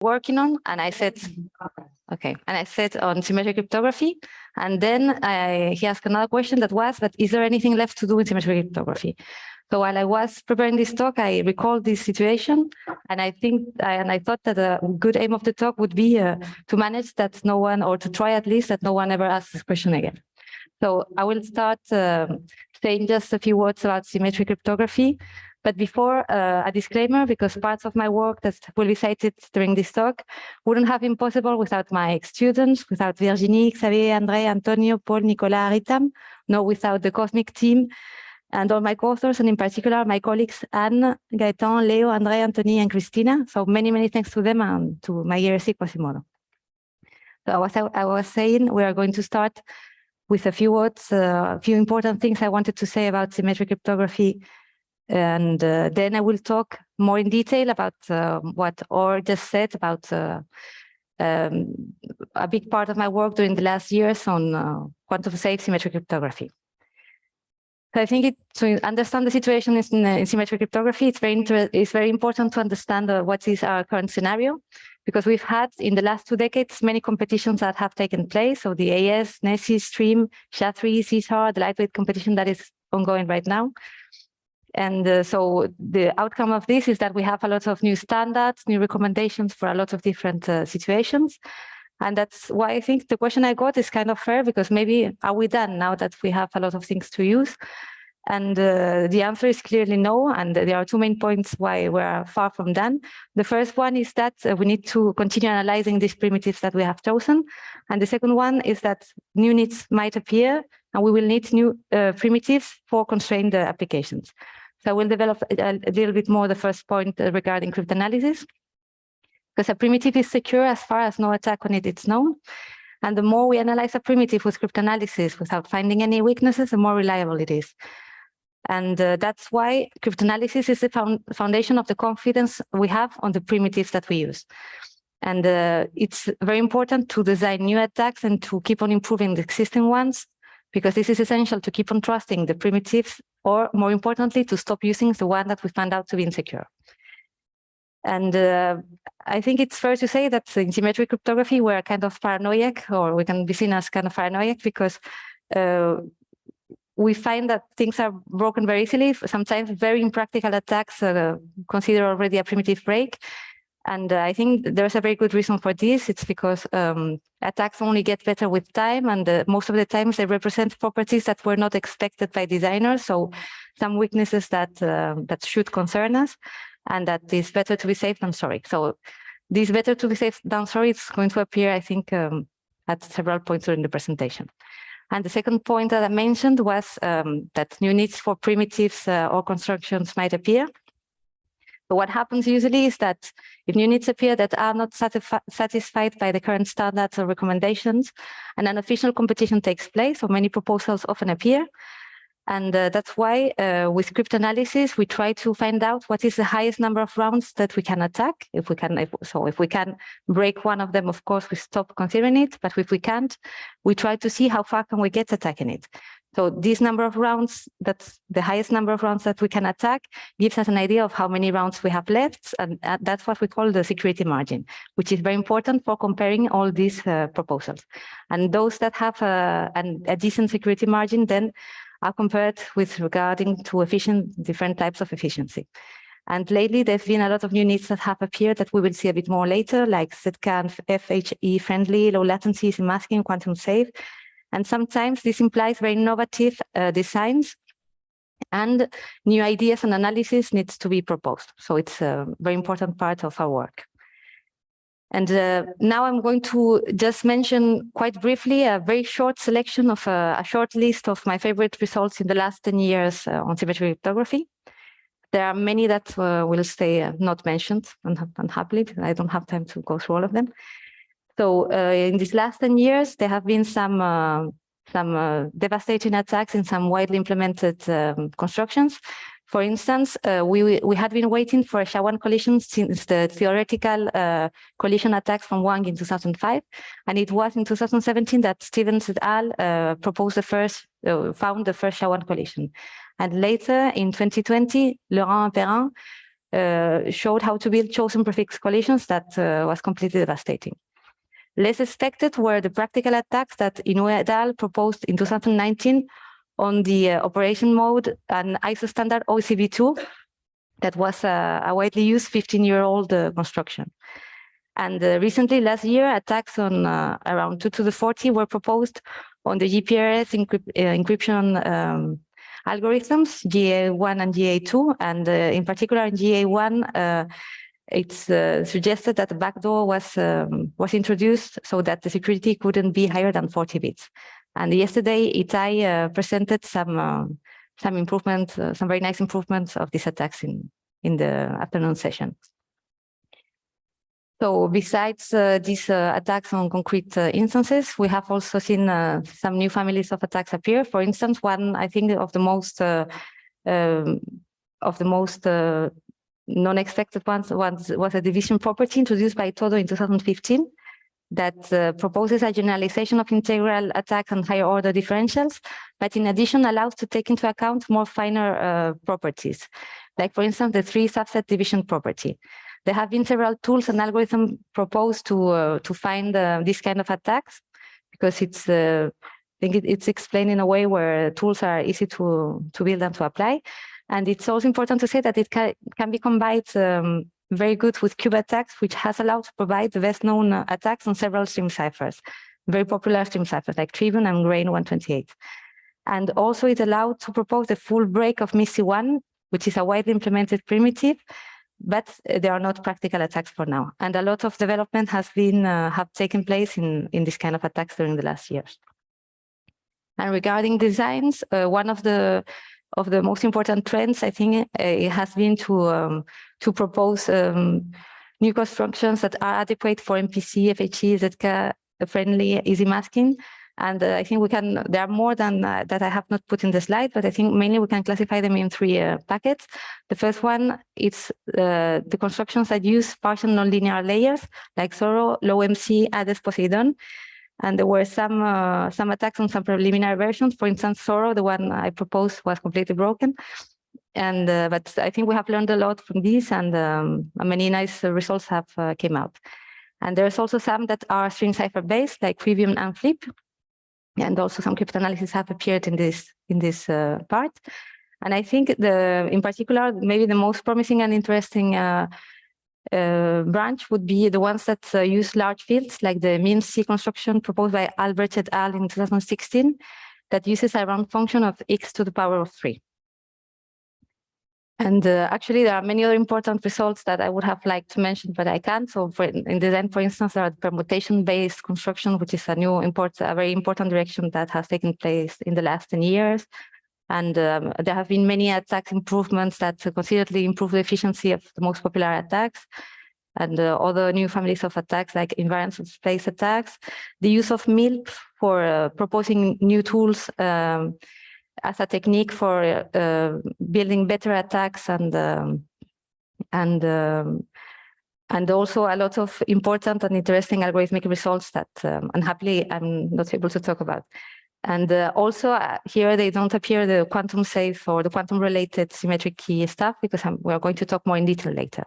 working on, and I said, okay, and I said on symmetric cryptography, and then he asked another question that was, but is there anything left to do with symmetric cryptography? So while I was preparing this talk, I recalled this situation, and I thought that a good aim of the talk would be to manage that no one, or to try at least that no one ever asks this question again. So I will start saying just a few words about symmetric cryptography. But before, a disclaimer, because parts of my work that will be cited during this talk wouldn't have been possible without my students, without Virginie, Xavier, André, Antonio, Paul, Nicolas, Ritam, nor without the Cosmic team and all my co-authors, and in particular my colleagues Anne, Gaëtan, Leo, André, Anthony, and Christina. So many, many thanks to them and to my ERC Quasimodo. So I was saying, we are going to start with a few words, a few important things I wanted to say about symmetric cryptography. And then I will talk more in detail about what Or just said about a big part of my work during the last years on quantum safe symmetric cryptography. So I think to understand the situation in symmetric cryptography, it's very important to understand what is our current scenario, because we've had in the last 2 decades many competitions that have taken place. So the AES, NESI, STREAM, SHA-3, CISAR, the lightweight competition that is ongoing right now. And so the outcome of this is that we have a lot of new standards, new recommendations for a lot of different situations. And that's why I think the question I got is kind of fair, because maybe are we done now that we have a lot of things to use? And the answer is clearly no. And there are 2 main points why we're far from done. The first one is that we need to continue analyzing these primitives that we have chosen. And the second one is that new needs might appear, and we will need new primitives for constrained applications. So I will develop a little bit more the first point regarding cryptanalysis, because a primitive is secure as far as no attack on it is known. And the more we analyze a primitive with cryptanalysis without finding any weaknesses, the more reliable it is. And that's why cryptanalysis is the foundation of the confidence we have on the primitives that we use. And it's very important to design new attacks and to keep on improving the existing ones, because this is essential to keep on trusting the primitives, or more importantly, to stop using the one that we found out to be insecure. And I think it's fair to say that in symmetric cryptography, we're kind of paranoid, or we can be seen as kind of paranoid, because we find that things are broken very easily. Sometimes very impractical attacks consider already a primitive break. And I think there's a very good reason for this. It's because attacks only get better with time, and most of the times they represent properties that were not expected by designers. So some weaknesses that should concern us, and that is better to be safe than sorry. So this better to be safe than sorry is going to appear, I think, at several points during the presentation. And the second point that I mentioned was that new needs for primitives or constructions might appear. So what happens usually is that if new needs appear that are not satisfied by the current standards or recommendations, and an official competition takes place, so many proposals often appear. And that's why with cryptanalysis, we try to find out what is the highest number of rounds that we can attack. If we can break one of them, of course, we stop considering it. But if we can't, we try to see how far can we get attacking it. So this number of rounds, that's the highest number of rounds that we can attack, gives us an idea of how many rounds we have left. And that's what we call the security margin, which is very important for comparing all these proposals. And those that have a decent security margin then are compared with regarding to different types of efficiency. And lately, there's been a lot of new needs that have appeared that we will see a bit more later, like ZK, FHE friendly, low latency, masking, quantum safe. And sometimes this implies very innovative designs, and new ideas and analysis needs to be proposed. So it's a very important part of our work. And now I'm going to just mention quite briefly a very short selection of a short list of my favorite results in the last 10 years on symmetric cryptography. There are many that will stay not mentioned, unhappily. I don't have time to go through all of them. So in these last 10 years, there have been some devastating attacks in some widely implemented constructions. For instance, we had been waiting for a SHA-1 collision since the theoretical collision attacks from Wang in 2005, and it was in 2017 that Stevens et al. Found the first SHA-1 collision. And later, in 2020, Laurent and Perrin showed how to build chosen prefix collisions that was completely devastating. Less expected were the practical attacks that Inoue et al. Proposed in 2019 on the operation mode and ISO standard OCV2 that was a widely used 15-year-old construction. And recently, last year, attacks on around 2 to the 40 were proposed on the GPRS encryption algorithms, GA1 and GA2, and in particular in GA1, it's suggested that the backdoor was introduced so that the security couldn't be higher than 40 bits. And yesterday, Itai presented some improvements, some very nice improvements of these attacks in the afternoon session. So besides these attacks on concrete instances, we have also seen some new families of attacks appear. For instance, one I think of the most non-expected ones was a division property introduced by Todo in 2015 that proposes a generalization of integral attacks on higher order differentials, but in addition allows to take into account more finer properties, like for instance the 3-subset division property. There have been several tools and algorithms proposed to find this kind of attacks, because it's I think it's explained in a way where tools are easy to build and to apply. And it's also important to say that it can be combined very good with cube attacks, which has allowed to provide the best known attacks on several stream ciphers, very popular stream ciphers like Tribune and Grain 128. And also it allowed to propose the full break of MISI1, which is a widely implemented primitive, but there are not practical attacks for now. And a lot of development has been have taken place in this kind of attacks during the last years. And regarding designs, one of the most important trends, I think, it has been to propose new constructions that are adequate for MPC, FHE, ZK friendly, easy masking. And I think there are more than that I have not put in the slide, but I think mainly we can classify them in 3 packets. The first one is the constructions that use partial nonlinear layers, like Zorro, LowMC, Hades, Poseidon. And there were some attacks on some preliminary versions. For instance, Zorro, the one I proposed, was completely broken. And but I think we have learned a lot from this, and many nice results have came out. And there's also some that are string cipher based, like Trivium and Flip. And also some cryptanalysis have appeared in this part. And I think in particular, maybe the most promising and interesting branch would be the ones that use large fields, like the MIMC construction proposed by Albrecht et al. In 2016, that uses a round function of x to the power of 3. And actually, there are many other important results that I would have liked to mention, but I can't. So in design, for instance, there are permutation-based construction, which is a very important direction that has taken place in the last 10 years. And there have been many attack improvements that considerably improve the efficiency of the most popular attacks. And other new families of attacks, like invariance of space attacks, the use of MILP for proposing new tools as a technique for building better attacks, and also a lot of important and interesting algorithmic results that unhappily I'm not able to talk about. And also here they don't appear the quantum safe or the quantum related symmetric key stuff, because we are going to talk more in detail later.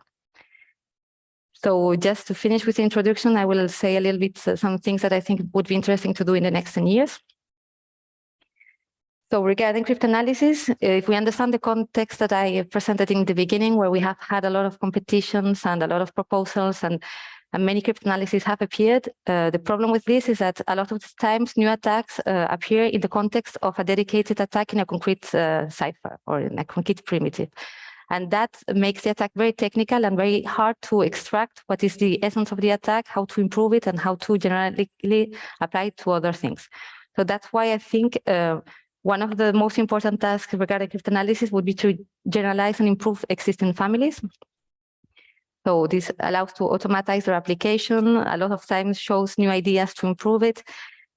So just to finish with the introduction, I will say a little bit some things that I think would be interesting to do in the next 10 years. So regarding cryptanalysis, if we understand the context that I presented in the beginning, where we have had a lot of competitions and a lot of proposals and many cryptanalyses have appeared, the problem with this is that a lot of times new attacks appear in the context of a dedicated attack in a concrete cipher or in a concrete primitive. And that makes the attack very technical and very hard to extract what is the essence of the attack, how to improve it, and how to generally apply it to other things. So that's why I think one of the most important tasks regarding cryptanalysis would be to generalize and improve existing families. So this allows to automatize their application, a lot of times shows new ideas to improve it.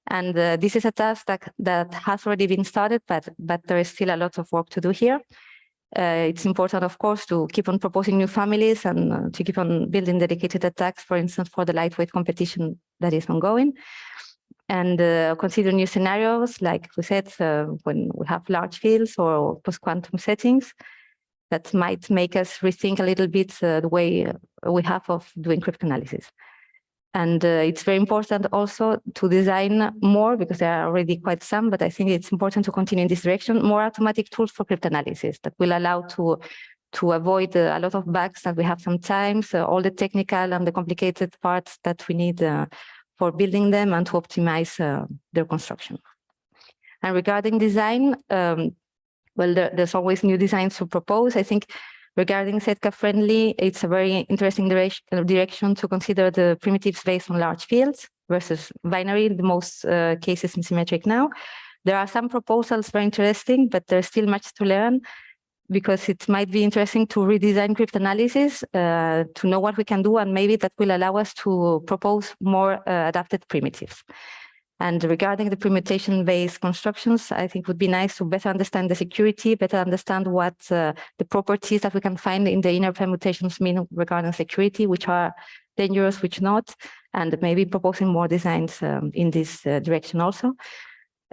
And this is a task that has already been started, but there is still a lot of work to do here. It's important, of course, to keep on proposing new families and to keep on building dedicated attacks, for instance, for the lightweight competition that is ongoing. And consider new scenarios, like we said, when we have large fields or post-quantum settings. that might make us rethink a little bit the way we have of doing cryptanalysis. And it's very important also to design more, because there are already quite some, but I think it's important to continue in this direction, more automatic tools for cryptanalysis that will allow to avoid a lot of bugs that we have sometimes, all the technical and the complicated parts that we need for building them and to optimize their construction. And regarding design, well, there's always new designs to propose. I think regarding Setka friendly, it's a very interesting direction to consider the primitives based on large fields versus binary in the most cases in symmetric now. There are some proposals very interesting, but there's still much to learn, because it might be interesting to redesign cryptanalysis to know what we can do, and maybe that will allow us to propose more adapted primitives. And regarding the permutation-based constructions, I think it would be nice to better understand the security, better understand what the properties that we can find in the inner permutations mean regarding security, which are dangerous, which not, and maybe proposing more designs in this direction also.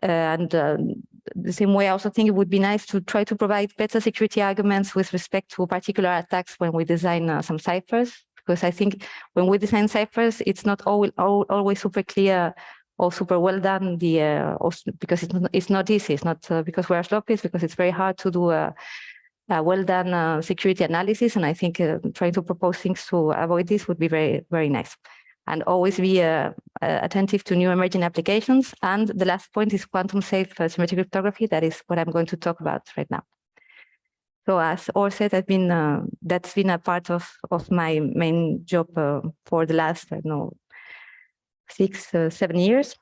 The same way, I also think it would be nice to try to provide better security arguments with respect to particular attacks when we design some ciphers, because I think when we design ciphers, it's not always super clear or super well done, because it's not easy. It's not because we're sloppy, it's because it's very hard to do a well done security analysis. And I think trying to propose things to avoid this would be very, very nice. And always be attentive to new emerging applications. And the last point is quantum safe symmetric cryptography. That is what I'm going to talk about right now. So as Or said, that's been a part of my main job for the last, I don't know, 6-7 years.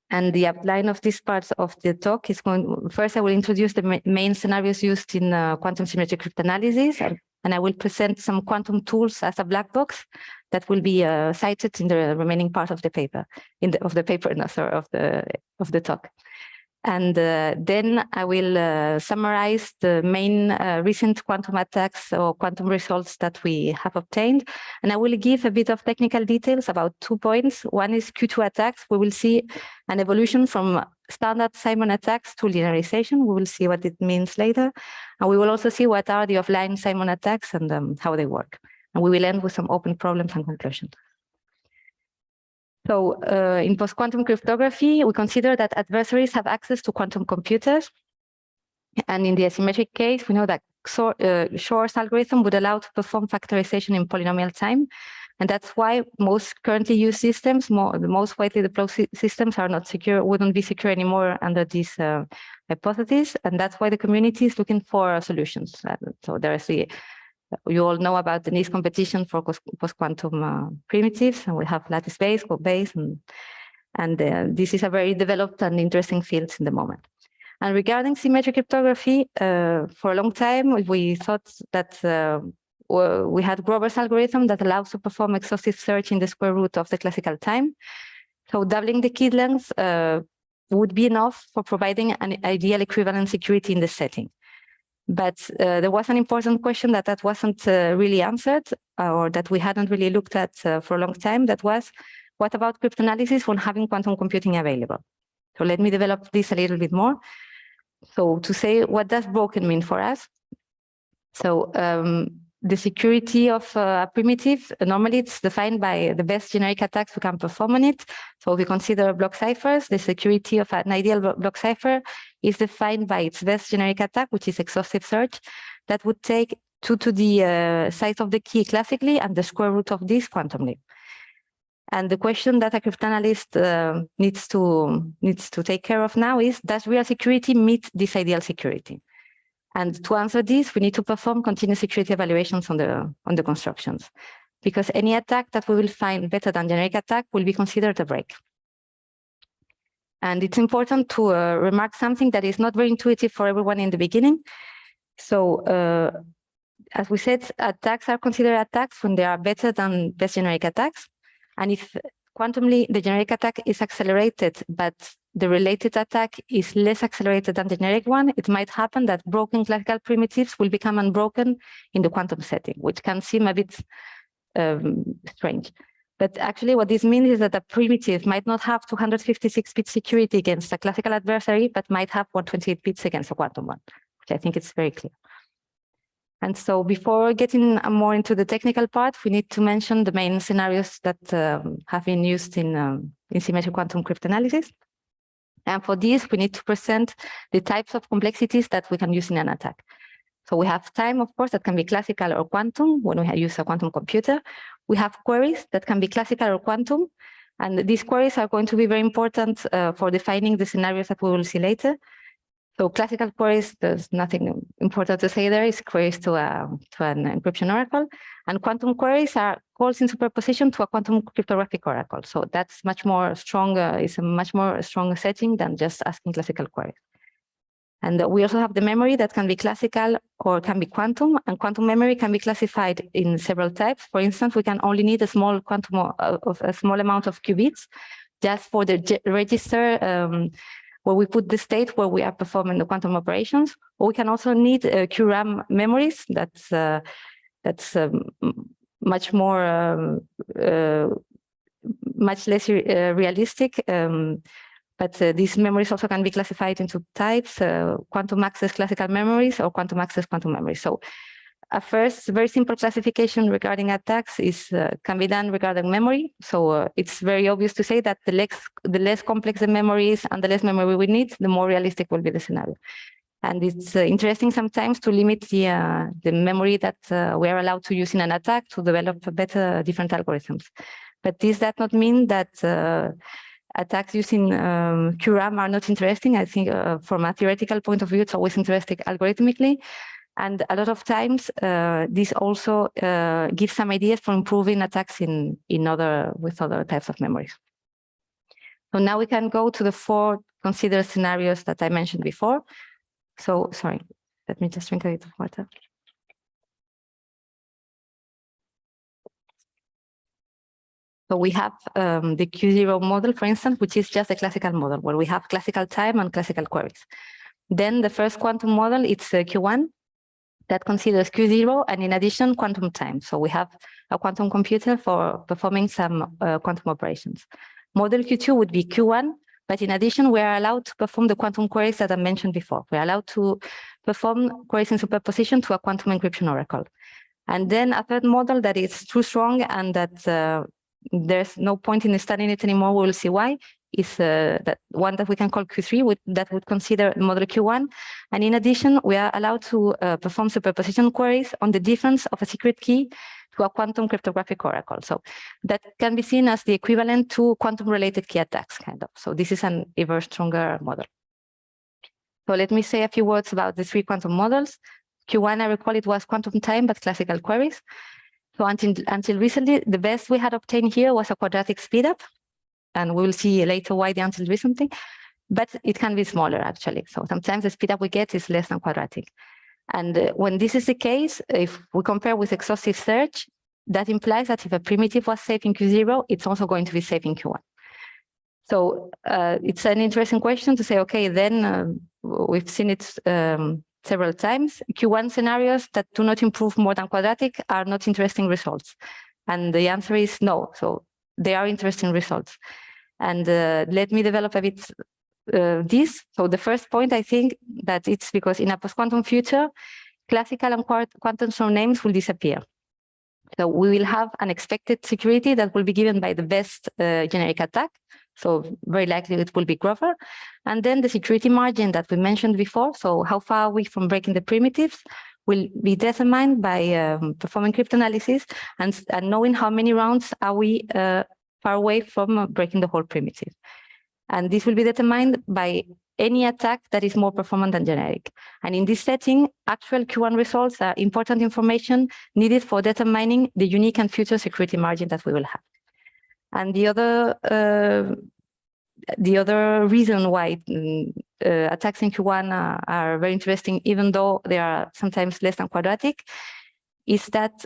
And the outline of this part of the talk is first I will introduce the main scenarios used in quantum symmetric cryptanalysis, and I will present some quantum tools as a black box that will be cited in the remaining part of the paper, of the talk. And then I will summarize the main recent quantum attacks or quantum results that we have obtained. And I will give a bit of technical details about 2 points. One is Q2 attacks. We will see an evolution from standard Simon attacks to linearization. We will see what it means later. And we will also see what are the offline Simon attacks and how they work. And we will end with some open problems and conclusions. So in post-quantum cryptography, we consider that adversaries have access to quantum computers. And in the asymmetric case, we know that Shor's algorithm would allow to perform factorization in polynomial time. And that's why most currently used systems, the most widely deployed systems are not secure, wouldn't be secure anymore under this hypothesis. And that's why the community is looking for solutions. So there is you all know about the nice competition for post-quantum primitives, and we have lattice-based, code-based, and this is a very developed and interesting field in the moment. And regarding symmetric cryptography, for a long time, we thought that we had Grover's algorithm that allows to perform exhaustive search in the square root of the classical time. So doubling the key length would be enough for providing an ideal equivalent security in the setting. But there was an important question that wasn't really answered, or that we hadn't really looked at for a long time. That was, what about cryptanalysis when having quantum computing available? So let me develop this a little bit more. So to say, what does broken mean for us? So the security of a primitive, normally it's defined by the best generic attacks we can perform on it. So if we consider block ciphers, the security of an ideal block cipher is defined by its best generic attack, which is exhaustive search, that would take 2 to the size of the key classically and the square root of this quantumly. And the question that a cryptanalyst needs to take care of now is, does real security meet this ideal security? And to answer this, we need to perform continuous security evaluations on the constructions, because any attack that we will find better than generic attack will be considered a break. And it's important to remark something that is not very intuitive for everyone in the beginning. So as we said, attacks are considered attacks when they are better than best generic attacks. And if quantumly the generic attack is accelerated, but the related attack is less accelerated than the generic one, it might happen that broken classical primitives will become unbroken in the quantum setting, which can seem a bit strange. But actually what this means is that a primitive might not have 256-bit security against a classical adversary, but might have 128 bits against a quantum one, which I think is very clear. And so before getting more into the technical part, we need to mention the main scenarios that have been used in symmetric quantum cryptanalysis. And for this, we need to present the types of complexities that we can use in an attack. So we have time, of course, that can be classical or quantum when we use a quantum computer. We have queries that can be classical or quantum. And these queries are going to be very important for defining the scenarios that we will see later. So classical queries, there's nothing important to say there. It's queries to an encryption oracle. And quantum queries are calls in superposition to a quantum cryptographic oracle. So that's much more stronger, it's a much more strong setting than just asking classical queries. And we also have the memory that can be classical or can be quantum, and quantum memory can be classified in several types. For instance, we can only need a small quantum of a small amount of qubits just for the register where we put the state where we are performing the quantum operations. Or we can also need QRAM memories. That's much more, much less realistic. But these memories also can be classified into types, quantum access classical memories or quantum access quantum memories. So a first very simple classification regarding attacks is can be done regarding memory. So it's very obvious to say that the less complex the memory is and the less memory we need, the more realistic will be the scenario. And it's interesting sometimes to limit the memory that we are allowed to use in an attack to develop better different algorithms. But this does not mean that attacks using QRAM are not interesting. I think from a theoretical point of view, it's always interesting algorithmically. And a lot of times, this also gives some ideas for improving attacks with other types of memories. So now we can go to the 4 considered scenarios that I mentioned before. So, sorry, let me just drink a bit of water. So we have the Q0 model, for instance, which is just a classical model where we have classical time and classical queries. Then the first quantum model, it's Q1 that considers Q0 and in addition quantum time. So we have a quantum computer for performing some quantum operations. Model Q2 would be Q1, but in addition, we are allowed to perform the quantum queries that I mentioned before. We're allowed to perform queries in superposition to a quantum encryption oracle. And then a third model that is too strong and that there's no point in studying it anymore, we will see why, is that one that we can call Q3, that would consider model Q1. And in addition, we are allowed to perform superposition queries on the difference of a secret key to a quantum cryptographic oracle. So that can be seen as the equivalent to quantum-related key attacks, kind of. So this is an even stronger model. So let me say a few words about the 3 quantum models. Q1, I recall it was quantum time, but classical queries. So until recently, the best we had obtained here was a quadratic speedup. And we will see later why the until recently, but it can be smaller actually. So sometimes the speedup we get is less than quadratic. And when this is the case, if we compare with exhaustive search, that implies that if a primitive was safe in Q0, it's also going to be safe in Q1. So it's an interesting question to say, okay, then we've seen it several times. Q1 scenarios that do not improve more than quadratic are not interesting results. And the answer is no. So they are interesting results. And let me develop a bit this. So the first point, I think that it's because in a post-quantum future, classical and quantum strong names will disappear. So we will have an expected security that will be given by the best generic attack. So very likely it will be Grover. And then the security margin that we mentioned before, so how far are we from breaking the primitives, will be determined by performing cryptanalysis and knowing how many rounds are we far away from breaking the whole primitive. And this will be determined by any attack that is more performant than generic. And in this setting, actual Q1 results are important information needed for determining the unique and future security margin that we will have. And the other reason why attacks in Q1 are very interesting, even though they are sometimes less than quadratic, is that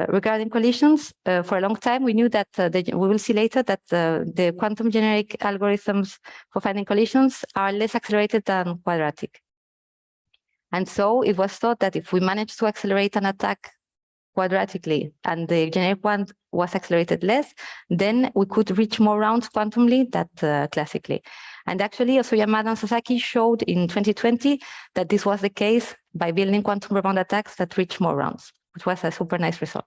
regarding collisions, for a long time, we knew that we will see later that the quantum generic algorithms for finding collisions are less accelerated than quadratic. And so it was thought that if we manage to accelerate an attack quadratically and the generic one was accelerated less, then we could reach more rounds quantumly than classically. And actually, Osoyamada and Sasaki showed in 2020 that this was the case by building quantum rebound attacks that reach more rounds, which was a super nice result.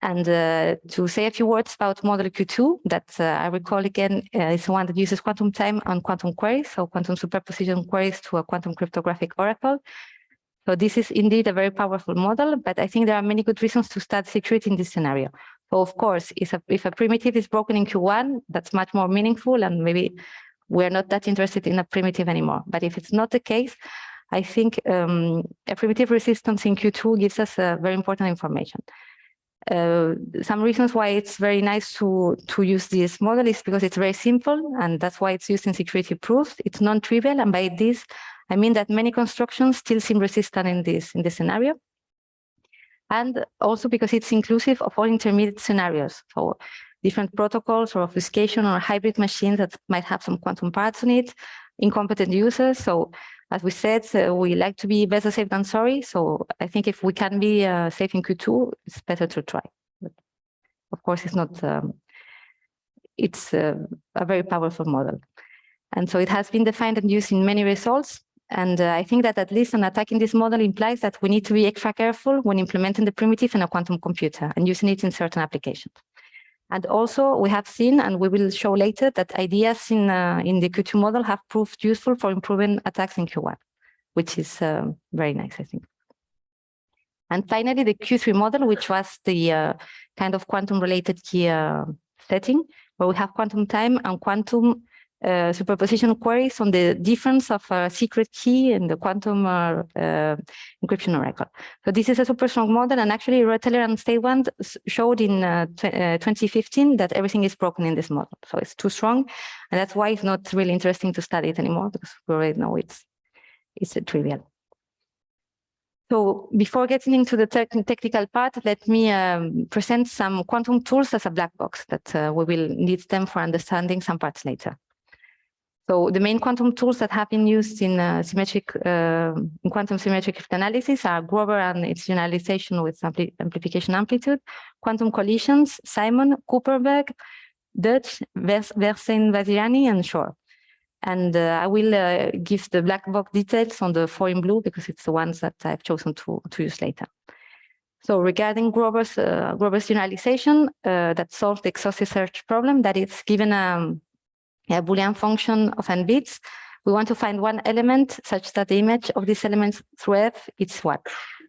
And to say a few words about model Q2, that I recall again is one that uses quantum time and quantum queries, so quantum superposition queries to a quantum cryptographic oracle. So this is indeed a very powerful model, but I think there are many good reasons to study security in this scenario. So of course, if a primitive is broken in Q1, that's much more meaningful, and maybe we're not that interested in a primitive anymore. But if it's not the case, I think a primitive resistance in Q2 gives us very important information. Some reasons why it's very nice to use this model is because it's very simple, and that's why it's used in security proofs. It's non-trivial, and by this I mean that many constructions still seem resistant in this scenario, and also because it's inclusive of all intermediate scenarios, so different protocols or obfuscation or hybrid machines that might have some quantum parts on it, incompetent users. So as we said, we like to be better safe than sorry. So I think if we can be safe in Q2, it's better to try. But of course, it's not. It's a very powerful model, and so it has been defined and used in many results. And I think that at least an attack in this model implies that we need to be extra careful when implementing the primitive in a quantum computer and using it in certain applications. And also, we have seen, and we will show later, that ideas in the Q2 model have proved useful for improving attacks in Q1, which is very nice, I think. And finally, the Q3 model, which was the kind of quantum-related key setting, where we have quantum time and quantum superposition queries on the difference of a secret key in the quantum encryption oracle. So this is a super strong model, and actually Retteler and Stawand showed in 2015 that everything is broken in this model. So it's too strong, and that's why it's not really interesting to study it anymore, because we already know it's a trivial. So before getting into the technical part, let me present some quantum tools as a black box that we will need them for understanding some parts later. So the main quantum tools that have been used in quantum symmetric cryptanalysis are Grover and its generalization with amplification amplitude, quantum collisions, Simon, Kuperberg, Dutch, Versen-Vasiliani, and Shor. And I will give the black box details on the 4 in blue because it's the ones that I've chosen to use later. So regarding Grover's generalization that solves the exhaustive search problem, that it's given a Boolean function of n bits, we want to find one element such that the image of this element through f is 1.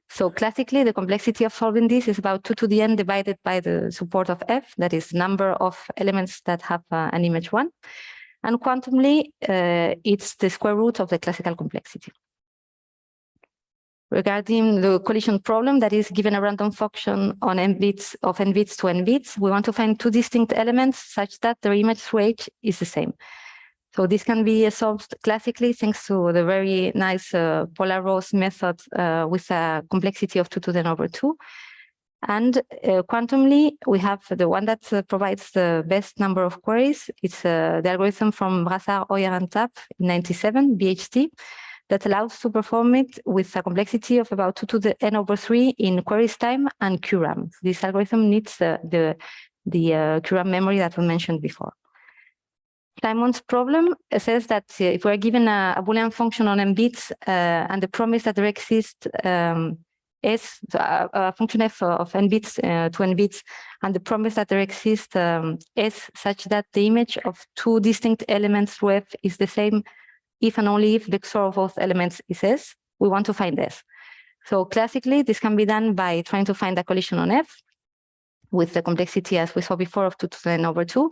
So classically, the complexity of solving this is about 2 to the n divided by the support of f, that is number of elements that have an image 1. And quantumly, it's the square root of the classical complexity. Regarding the collision problem, that is given a random function on n bits of n bits to n bits, we want to find 2 distinct elements such that their image through h is the same. So this can be solved classically thanks to the very nice Polar-Rose method with a complexity of 2 to the n over 2. And quantumly, we have the one that provides the best number of queries. It's the algorithm from Brassard, Hoyer, and Tapp in 97, BHT, that allows to perform it with a complexity of about 2 to the n over 3 in queries time and QRAM. This algorithm needs the QRAM memory that we mentioned before. Simon's problem says that if we're given a Boolean function on n bits and the promise that there exists S, so a function f of n bits to n bits, and the promise that there exists S such that the image of 2 distinct elements through f is the same if and only if the XOR of both elements is S, we want to find S. So classically, this can be done by trying to find a collision on F with the complexity, as we saw before, of 2 to the n over 2.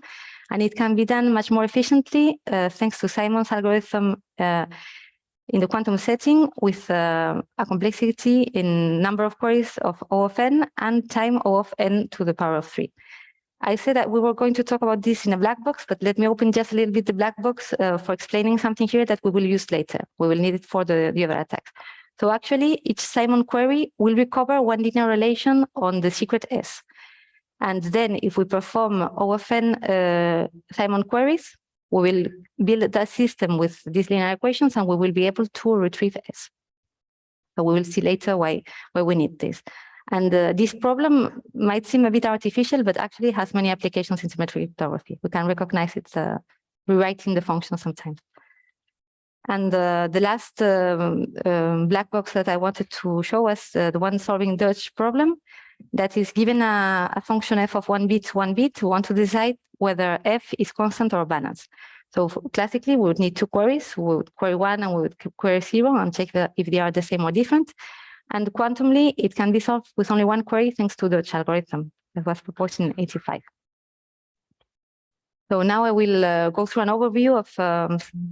And it can be done much more efficiently thanks to Simon's algorithm in the quantum setting with a complexity in number of queries of O of n and time O of n to the power of 3. I said that we were going to talk about this in a black box, but let me open just a little bit the black box for explaining something here that we will use later. We will need it for the other attacks. So actually, each Simon query will recover one linear relation on the secret S. And then if we perform O of n Simon queries, we will build that system with these linear equations and we will be able to retrieve S. So we will see later why we need this. And this problem might seem a bit artificial, but actually has many applications in symmetric cryptography. We can recognize it's rewriting the function sometimes. And the last black box that I wanted to show was the one solving Dutch problem. That is, given a function f of 1 bit, we want to decide whether f is constant or balanced. So classically, we would need two queries. We would query 1 and we would query 0 and check if they are the same or different. And quantumly, it can be solved with only one query thanks to the Dutch algorithm that was proposed in 1985. So now I will go through an overview of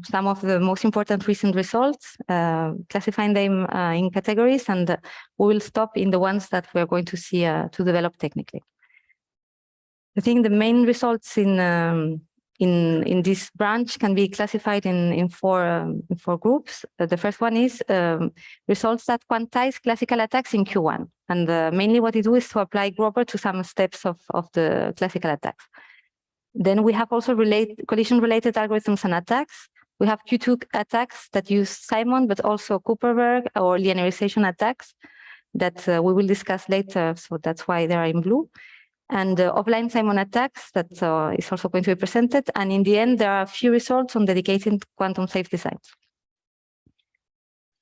some of the most important recent results, classifying them in categories, and we will stop in the ones that we're going to see to develop technically. I think the main results in this branch can be classified in four groups. The first one is results that quantize classical attacks in Q1. And mainly what they do is to apply Grover to some steps of the classical attacks. Then we have also collision-related algorithms and attacks. We have Q2 attacks that use Simon, but also Kuperberg or linearization attacks that we will discuss later. So that's why they are in blue. And offline Simon attacks that is also going to be presented. And in the end, there are a few results on dedicated quantum safe designs.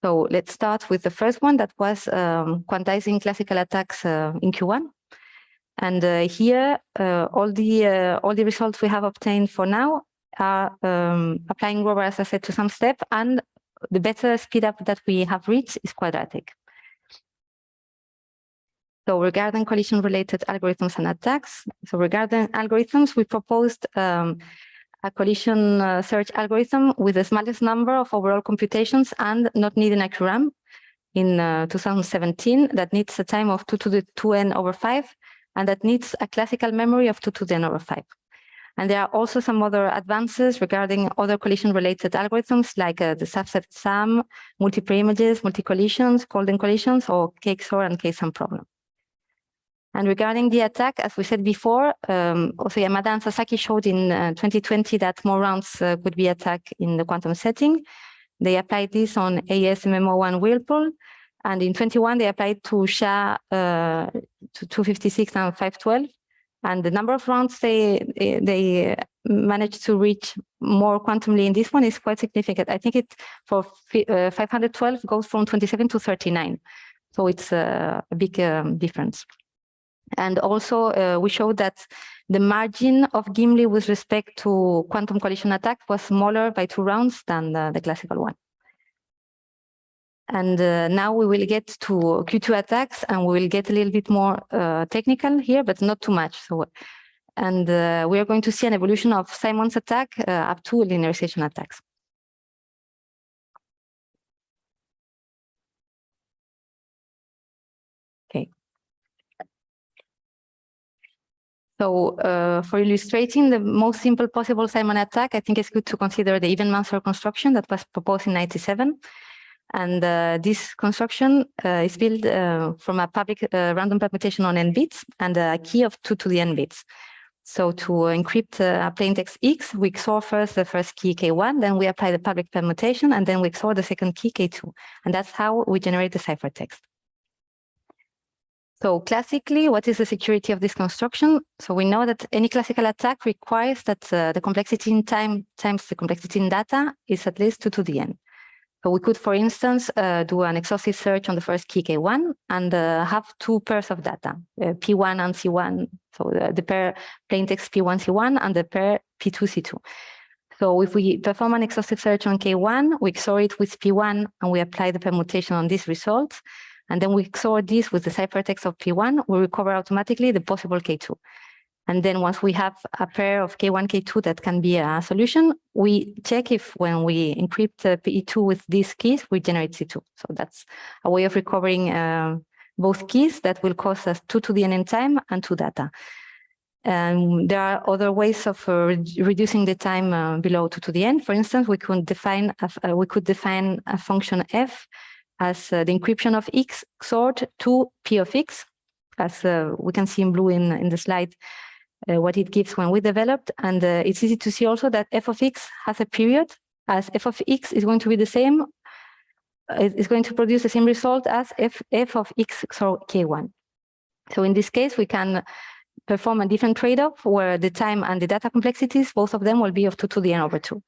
So let's start with the first one that was quantizing classical attacks in Q1. And here, all the results we have obtained for now are applying Grover, as I said, to some step, and the better speed up that we have reached is quadratic. So regarding collision-related algorithms and attacks, so regarding algorithms, we proposed a collision search algorithm with the smallest number of overall computations and not needing a QRAM in 2017 that needs a time of 2 to the 2n over 5, and that needs a classical memory of 2 to the n over 5. And there are also some other advances regarding other collision-related algorithms like the subset sum, multi-preimages, multi-collisions, Golden collisions, or K-XOR and K-sum problem. And regarding the attack, as we said before, also Yamada and Sasaki showed in 2020 that more rounds could be attacked in the quantum setting. They applied this on ASMMO1 Whirlpool. And in 21, they applied to SHA to 256 and 512. And the number of rounds they managed to reach more quantumly in this one is quite significant. I think it for 512 goes from 27 to 39. So it's a big difference. And also, we showed that the margin of Gimli with respect to quantum collision attack was smaller by 2 rounds than the classical one. And now we will get to Q2 attacks, and we will get a little bit more technical here, but not too much. So, and we are going to see an evolution of Simon's attack up to linearization attacks. Okay. So for illustrating the most simple possible Simon attack, I think it's good to consider the Evenmancer construction that was proposed in 1997. And this construction is built from a public random permutation on n bits and a key of 2 to the n bits. So to encrypt a plaintext X, we XOR first the first key K1, then we apply the public permutation, and then we XOR the second key K2. And that's how we generate the ciphertext. So classically, what is the security of this construction? So we know that any classical attack requires that the complexity in time times the complexity in data is at least 2 to the n. So we could, for instance, do an exhaustive search on the first key K1 and have 2 pairs of data, P1 and C1. So the pair plaintext P1, C1 and the pair P2, C2. So if we perform an exhaustive search on K1, we XOR it with P1 and we apply the permutation on these results. And then we XOR this with the ciphertext of P1, we recover automatically the possible K2. And then once we have a pair of K1, K2 that can be a solution, we check if when we encrypt P2 with these keys, we generate C2. So that's a way of recovering both keys that will cost us 2 to the n in time and 2 data. And there are other ways of reducing the time below 2 to the n. For instance, we could define a function f as the encryption of x XORed to p of x, as we can see in blue in the slide, what it gives when we developed. And it's easy to see also that f of x has a period, as f of x is going to be the same, it's going to produce the same result as f of x XOR k1. So in this case, we can perform a different trade-off where the time and the data complexities, both of them will be of 2 to the n over 2.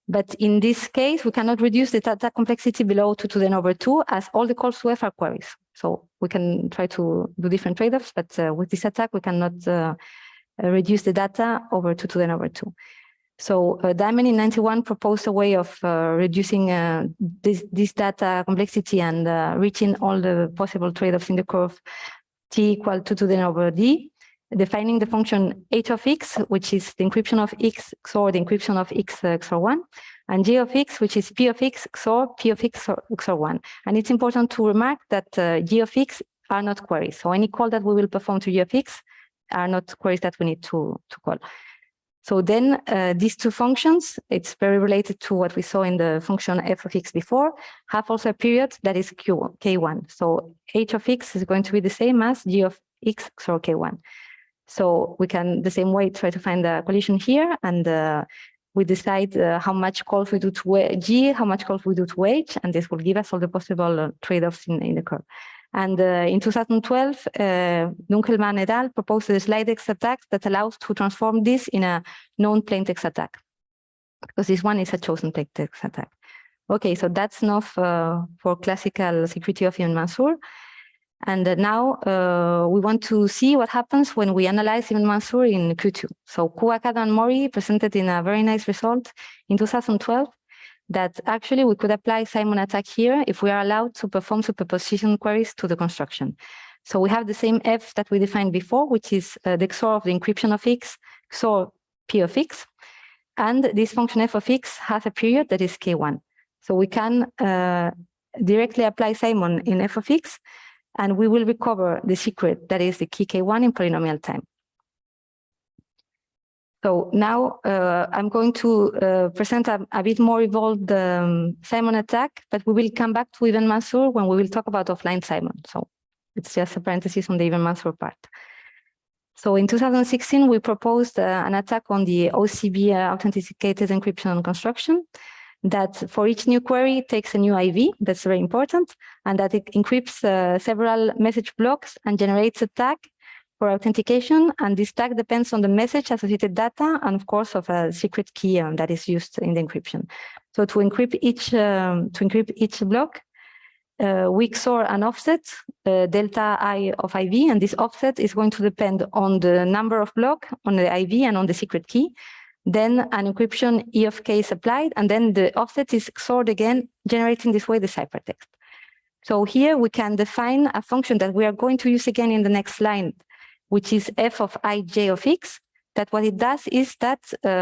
But in this case, we cannot reduce the data complexity below 2 to the n over 2 as all the calls to F are queries. So we can try to do different trade-offs, but with this attack, we cannot reduce the data over 2 to the n over 2. So Diamond in 91 proposed a way of reducing this data complexity and reaching all the possible trade-offs in the curve t equal to 2 to the n over d, defining the function h of x, which is the encryption of x XOR the encryption of x XOR 1, and g of x, which is p of x XOR p of x XOR 1. And it's important to remark that g of x are not queries. So any call that we will perform to g of x are not queries that we need to call. So then these two functions, it's very related to what we saw in the function f of x before, have also a period that is k1. So h of x is going to be the same as g of x XOR k1. So we can, the same way, try to find the collision here, and we decide how much calls we do to g, how much calls we do to h, and this will give us all the possible trade-offs in the curve. And in 2012, Dunkelman et al. Proposed a slidex attack that allows to transform this in a known plaintext attack, because this one is a chosen plaintext attack. Okay, so that's enough for classical security of Ibn Mansour. And now we want to see what happens when we analyze Ibn Mansour in Q2. So Kuwakada and Mori presented in a very nice result in 2012 that actually we could apply Simon attack here if we are allowed to perform superposition queries to the construction. So we have the same f that we defined before, which is the XOR of the encryption of x, XOR p of x, and this function f of x has a period that is k1. So we can directly apply Simon in f of x, and we will recover the secret that is the key k1 in polynomial time. So now I'm going to present a bit more evolved Simon attack, but we will come back to Ibn Mansour when we will talk about offline Simon. So it's just a parenthesis on the Ibn Mansour part. So in 2016, we proposed an attack on the OCB authenticated encryption construction that for each new query takes a new IV, that's very important, and that it encrypts several message blocks and generates a tag for authentication, and this tag depends on the message associated data and of course of a secret key that is used in the encryption. So to encrypt each block, we XOR an offset, delta I of IV, and this offset is going to depend on the number of block, on the IV, and on the secret key. Then an encryption E of k is applied, and then the offset is XORed again, generating this way the ciphertext. So here we can define a function that we are going to use again in the next line, which is f of ij of x, that what it does is that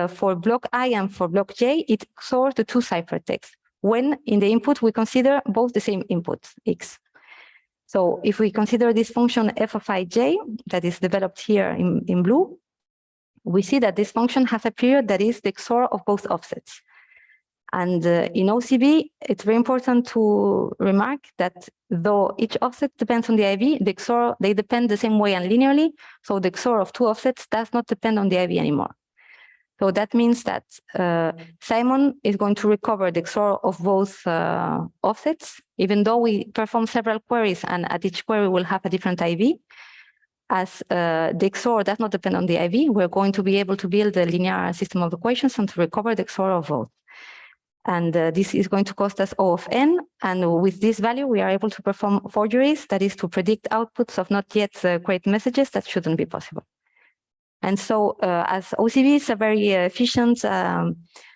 for block I and for block j, it XORs the two ciphertexts, when in the input we consider both the same input, x. So if we consider this function f of ij, that is developed here in blue, we see that this function has a period that is the XOR of both offsets. And in OCB, it's very important to remark that though each offset depends on the IV, the XOR, they depend the same way and linearly, so the XOR of two offsets does not depend on the IV anymore. So that means that Simon is going to recover the XOR of both offsets, even though we perform several queries and at each query we'll have a different IV. As the XOR does not depend on the IV, we're going to be able to build a linear system of equations and to recover the XOR of both. And this is going to cost us O of n. And with this value, we are able to perform forgeries, that is to predict outputs of not yet created messages that shouldn't be possible. And so as OCB is a very efficient and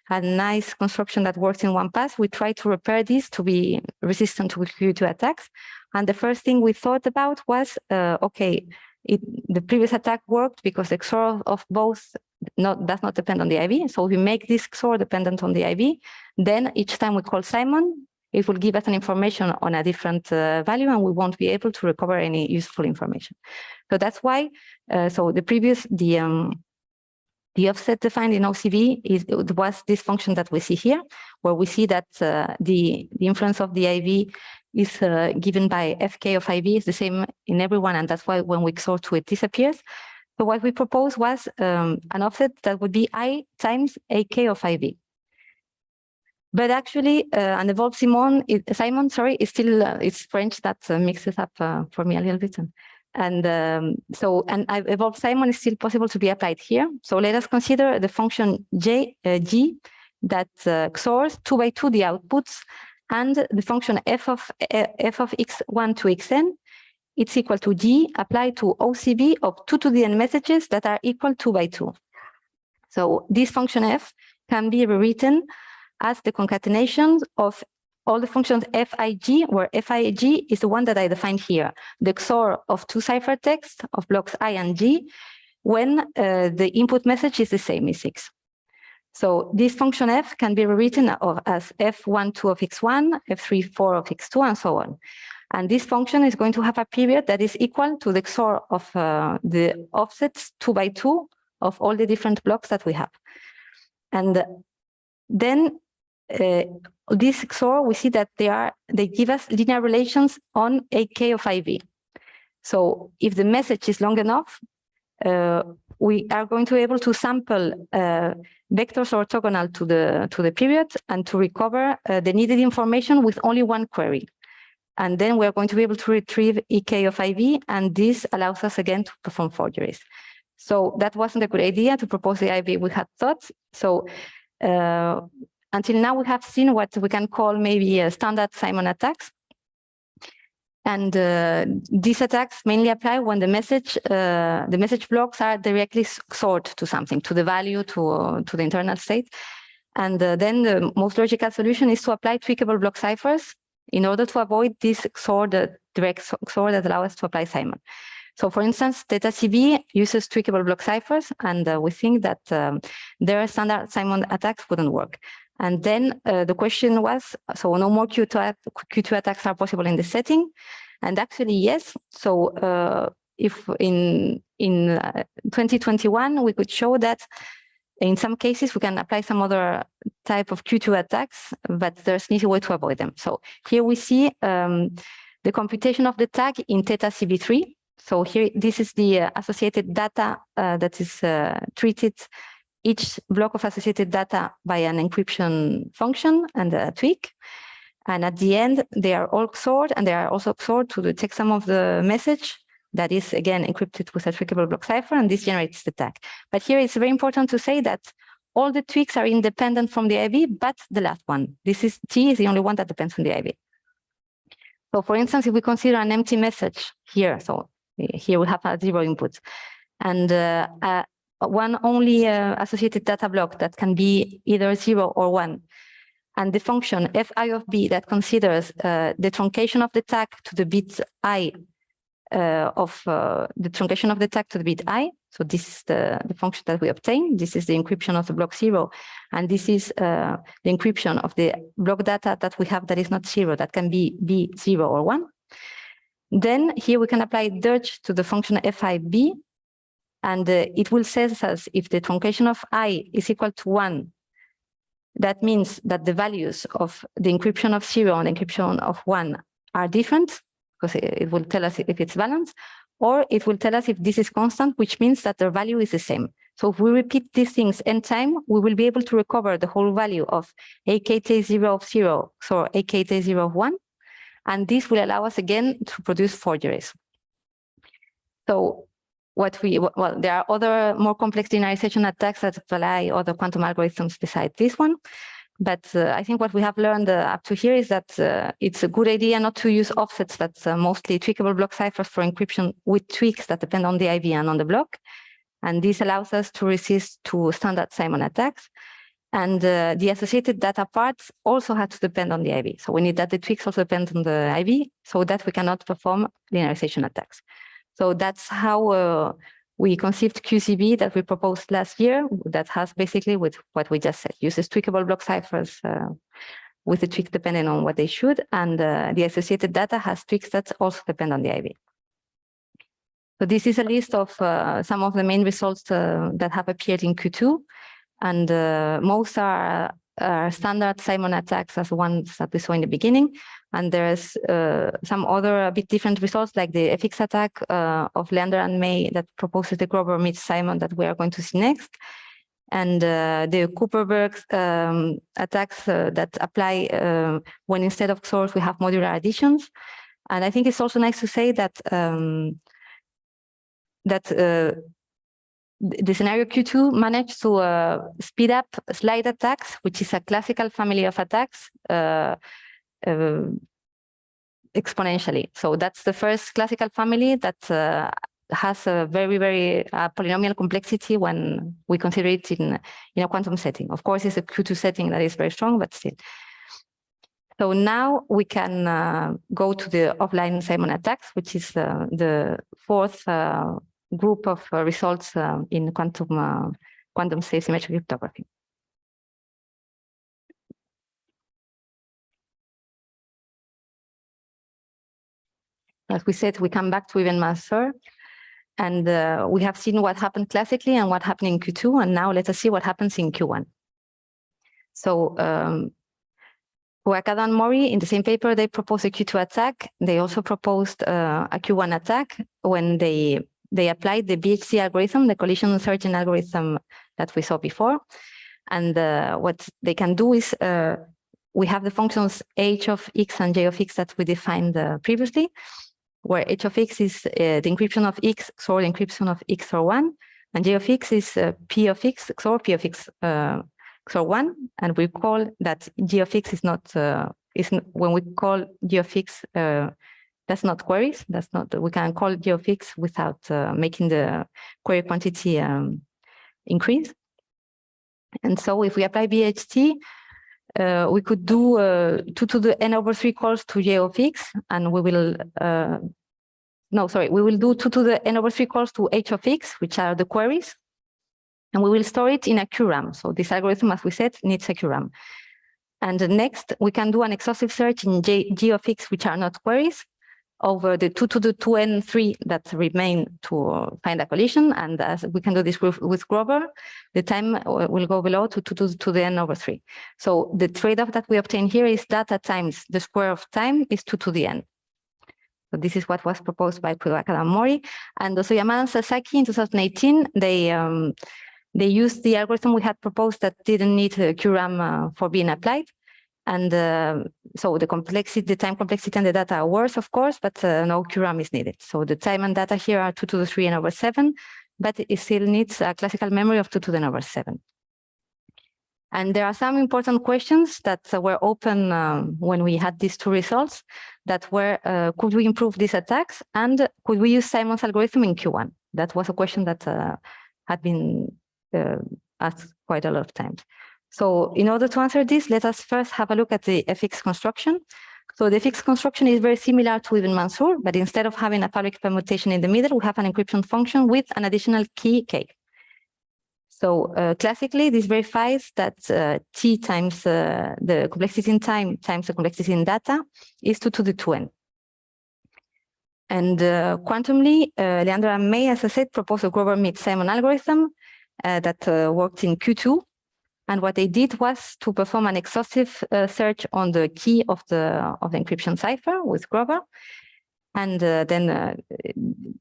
nice construction that works in one pass, we try to repair this to be resistant to Q2 attacks. And the first thing we thought about was, okay, the previous attack worked because the XOR of both does not depend on the IV. So if we make this XOR dependent on the IV, then each time we call Simon, it will give us an information on a different value, and we won't be able to recover any useful information. So that's why, the offset defined in OCB was this function that we see here, where we see that the influence of the IV is given by fk of IV is the same in everyone, and that's why when we XOR to it disappears. So what we proposed was an offset that would be I times AK of IV. But actually, an evolved Simon, is still, it's French that mixes up for me a little bit. And and evolved Simon is still possible to be applied here. So let us consider the function g that XORs 2 by 2 the outputs, and the function f of x1 to xn. It's equal to g applied to OCB of 2 to the n messages that are equal 2 by 2. So this function f can be rewritten as the concatenation of all the functions FIG, where FIG is the one that I defined here, the XOR of two ciphertexts of blocks I and G, when the input message is the same as 6. So this function f can be rewritten as f12 of x1, f34 of x2, and so on. And this function is going to have a period that is equal to the XOR of the offsets 2 by 2 of all the different blocks that we have. And then this XOR, we see that they give us linear relations on AK of IV. So if the message is long enough, we are going to be able to sample vectors orthogonal to the period and to recover the needed information with only one query. And then we're going to be able to retrieve EK of IV, and this allows us again to perform forgeries. So that wasn't a good idea to propose the IV we had thought. So until now, we have seen what we can call maybe standard Simon attacks. And these attacks mainly apply when the message blocks are directly XORed to something, to the value, to the internal state. And then the most logical solution is to apply tweakable block ciphers in order to avoid this XOR, the direct XOR that allows us to apply Simon. So for instance, ThetaCB uses tweakable block ciphers, and we think that their standard Simon attacks wouldn't work. And then the question was, so no more Q2 attacks are possible in this setting? And actually, yes. So if in 2021, we could show that in some cases, we can apply some other type of Q2 attacks, but there's an easy way to avoid them. So here we see the computation of the tag in ThetaCB3. So here, this is the associated data that is treated, each block of associated data by an encryption function and a tweak. And at the end, they are all XORed, and they are also XORed to the checksum of the message that is, again, encrypted with a tweakable block cipher, and this generates the tag. But here it's very important to say that all the tweaks are independent from the IV, but the last one. This is T is the only one that depends on the IV. So for instance, if we consider an empty message here, so here we have a 0 input, and one only associated data block that can be either 0 or 1, and the function fi of b that considers the truncation of the tag to the bit I the truncation of the tag to the bit I. So this is the function that we obtain. This is the encryption of the block 0, and this is the encryption of the block data that we have that is not 0, that can be 0 or 1. Then here we can apply dirge to the function fi_b, and it will say us if the truncation of I is equal to 1. That means that the values of the encryption of 0 and the encryption of 1 are different, because it will tell us if it's balanced, or it will tell us if this is constant, which means that their value is the same. So if we repeat these things n time, we will be able to recover the whole value of AKT0 of 0, so AKT0 of 1, and this will allow us again to produce forgeries. So there are other more complex linearization attacks that apply other quantum algorithms besides this one. But I think what we have learned up to here is that it's a good idea not to use offsets, but mostly tweakable block ciphers for encryption with tweaks that depend on the IV and on the block. And this allows us to resist to standard Simon attacks. And the associated data parts also have to depend on the IV. So we need that the tweaks also depend on the IV, so that we cannot perform linearization attacks. So that's how we conceived QCB that we proposed last year, that has basically with what we just said, uses tweakable block ciphers with the tweak depending on what they should, and the associated data has tweaks that also depend on the IV. So this is a list of some of the main results that have appeared in Q2, and most are standard Simon attacks as ones that we saw in the beginning. And there's some other a bit different results, like the FX attack of Leander and May that proposes the Grover meets Simon that we are going to see next. And the Cooperberg attacks that apply when instead of XORs we have modular additions. And I think it's also nice to say that that the scenario Q2 managed to speed up slide attacks, which is a classical family of attacks, exponentially. So that's the first classical family that has a very polynomial complexity when we consider it in a quantum setting. Of course, it's a Q2 setting that is very strong, but still. So now we can go to the offline Simon attacks, which is the fourth group of results in quantum safe symmetric cryptography. As we said, we come back to even master, and we have seen what happened classically and what happened in Q2, and now let us see what happens in Q1. So Wakada and Mori, in the same paper, they proposed a Q2 attack. They also proposed a Q1 attack when they applied the BHC algorithm, the collision searching algorithm that we saw before. And what they can do is we have the functions h of x and j of x that we defined previously, where h of x is the encryption of x XOR the encryption of x XOR 1, and j of x is p of x XOR p of x XOR 1, and we call that g of x is not, when we call g of x, that's not queries, that's not, we can call g of x without making the query quantity increase. And so if we apply BHT, we could do 2 to the n/3 calls to j of x, and we will, we will do 2 to the n/3 calls to h of x, which are the queries, and we will store it in a QRAM. So this algorithm, as we said, needs a QRAM. And next, we can do an exhaustive search in g of x, which are not queries, over the 2 to the 2n3 that remain to find a collision. And as we can do this with Grover, the time will go below to 2 to the n/3. So the trade-off that we obtain here is data times the square of time is 2 to the n. So this is what was proposed by Wakada and Mori. And also Yamada and Sasaki in 2018, they used the algorithm we had proposed that didn't need a QRAM for being applied. And so the time complexity and the data are worse, of course, but no QRAM is needed. So the time and data here are 2 to the 3 n/7, but it still needs a classical memory of 2 to the n/7. And there are some important questions that were open when we had these two results that were, could we improve these attacks? And could we use Simon's algorithm in Q1? That was a question that had been asked quite a lot of times. So in order to answer this, let us first have a look at the FX construction. So the FX construction is very similar to Ibn Mansour, but instead of having a public permutation in the middle, we have an encryption function with an additional key k. So classically, this verifies that T times the complexity in time times the complexity in data is 2 to the 2n. And quantumly, Leandro and May, as I said, proposed a Grover-Mead-Simon algorithm that worked in Q2. And what they did was to perform an exhaustive search on the key of the encryption cipher with Grover. And then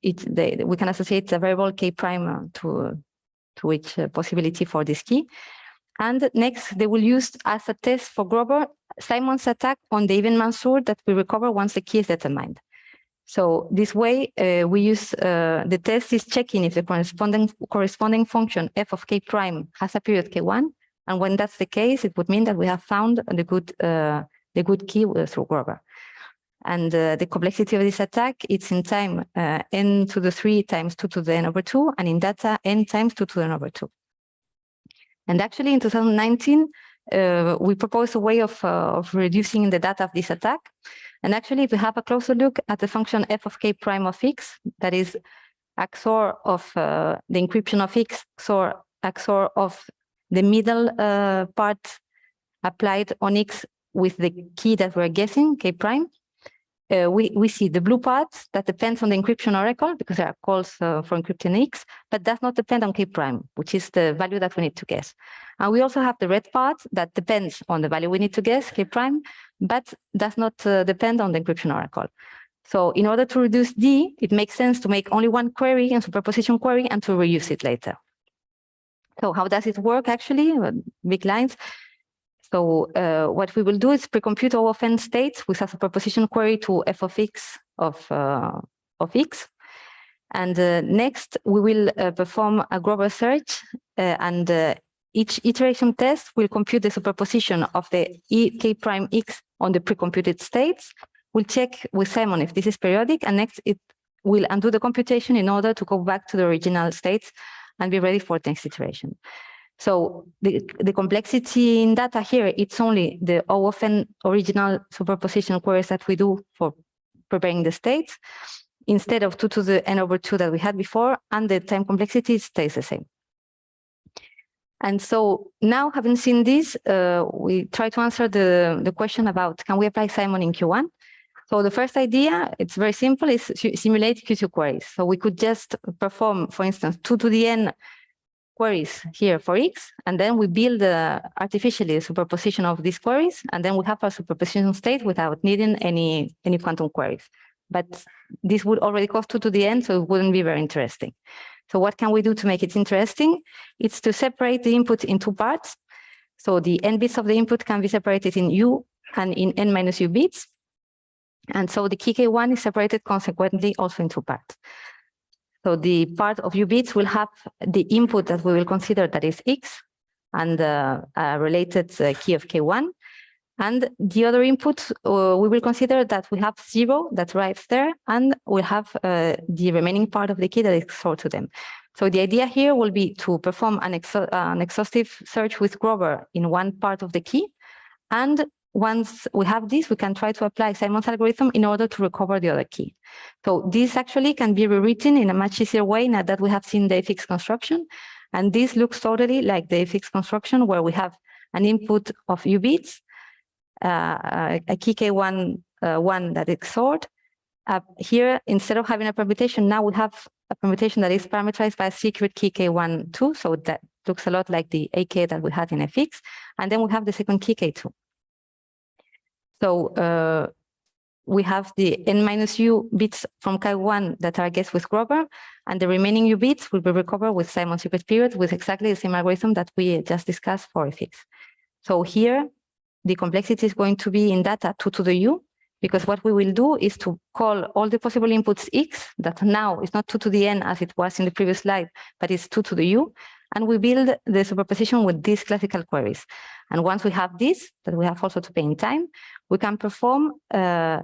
we can associate a variable k prime to each possibility for this key. And next, they will use as a test for Grover Simon's attack on the Ibn Mansour that we recover once the key is determined. So this way, we use the test is checking if the corresponding function f of k prime has a period k1. And when that's the case, it would mean that we have found the good key through Grover. And the complexity of this attack, it's in time n to the 3 times 2 to the n/2, and in data n times 2 to the n/2. And actually, in 2019, we proposed a way of reducing the data of this attack. And actually, if we have a closer look at the function f of k prime of x, that is XOR of the encryption of x, XOR of the middle part applied on x with the key that we're guessing, k prime, we see the blue part that depends on the encryption oracle because there are calls for encrypting x, but does not depend on k prime, which is the value that we need to guess. And we also have the red part that depends on the value we need to guess, k prime, but does not depend on the encryption oracle. So in order to reduce D, it makes sense to make only one query and superposition query and to reuse it later. So how does it work actually? Big lines. So what we will do is pre-compute all of n states with a superposition query to f of x of x. And next, we will perform a Grover search, and each iteration test will compute the superposition of the k prime x on the pre-computed states. We'll check with Simon if this is periodic, and next it will undo the computation in order to go back to the original states and be ready for the next iteration. So the complexity in data here, it's only the O of n original superposition queries that we do for preparing the states, instead of 2 to the n over 2 that we had before, and the time complexity stays the same. And so now, having seen this, we try to answer the question about, can we apply Simon in Q1? So the first idea, it's very simple, is simulate Q2 queries. So we could just perform, for instance, 2 to the n queries here for x, and then we build artificially a superposition of these queries, and then we have a superposition state without needing any quantum queries. But this would already cost 2 to the n, so it wouldn't be very interesting. So what can we do to make it interesting? It's to separate the input in 2 parts. So the n bits of the input can be separated in u and in n minus u bits. And so the key k1 is separated consequently also in 2 parts. So the part of u bits will have the input that we will consider that is x and a related key of k1. And the other input, we will consider that we have 0 that arrives there, and we'll have the remaining part of the key that is stored to them. So the idea here will be to perform an exhaustive search with Grover in one part of the key. And once we have this, we can try to apply Simon's algorithm in order to recover the other key. So this actually can be rewritten in a much easier way now that we have seen the fixed construction. And this looks totally like the fixed construction, where we have an input of u bits, a key k1 one that is stored. Here, instead of having a permutation, now we have a permutation that is parameterized by a secret key k1 2. So that looks a lot like the AK that we had in fx. And then we have the second key k2. So we have the n minus u bits from k1 that are guessed with Grover, and the remaining u bits will be recovered with Simon's secret period with exactly the same algorithm that we just discussed for fx. So here, the complexity is going to be in data 2 to the u, because what we will do is to call all the possible inputs x, that now is not 2 to the n as it was in the previous slide, but it's 2 to the u, and we build the superposition with these classical queries. And once we have this, that we have also to pay in time, we can perform a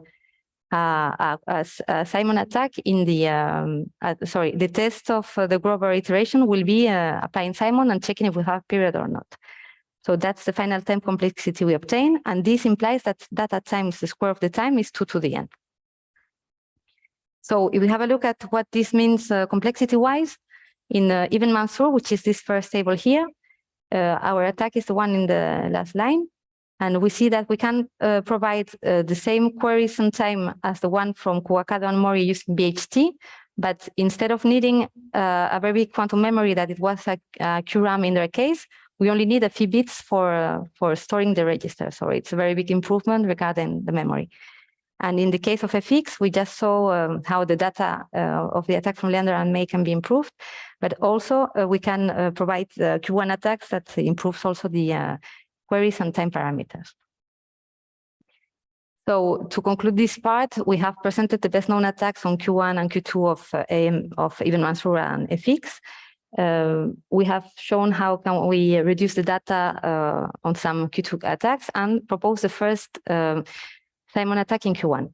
Simon attack in the test of the Grover iteration will be applying Simon and checking if we have period or not. So that's the final time complexity we obtain, and this implies that data times the square of the time is 2 to the n. So if we have a look at what this means complexity-wise, in even Mansour, which is this first table here, our attack is the one in the last line, and we see that we can provide the same queries and time as the one from Kuwakado and Mori using BHT, but instead of needing a very big quantum memory that it was a QRAM in their case, we only need a few bits for storing the register. So it's a very big improvement regarding the memory. And in the case of fx, we just saw how the data of the attack from Leander and May can be improved, but also we can provide Q1 attacks that improves also the queries and time parameters. So to conclude this part, we have presented the best known attacks on Q1 and Q2 of even Mansour and fx. We have shown how can we reduce the data on some Q2 attacks and propose the first Simon attack in Q1.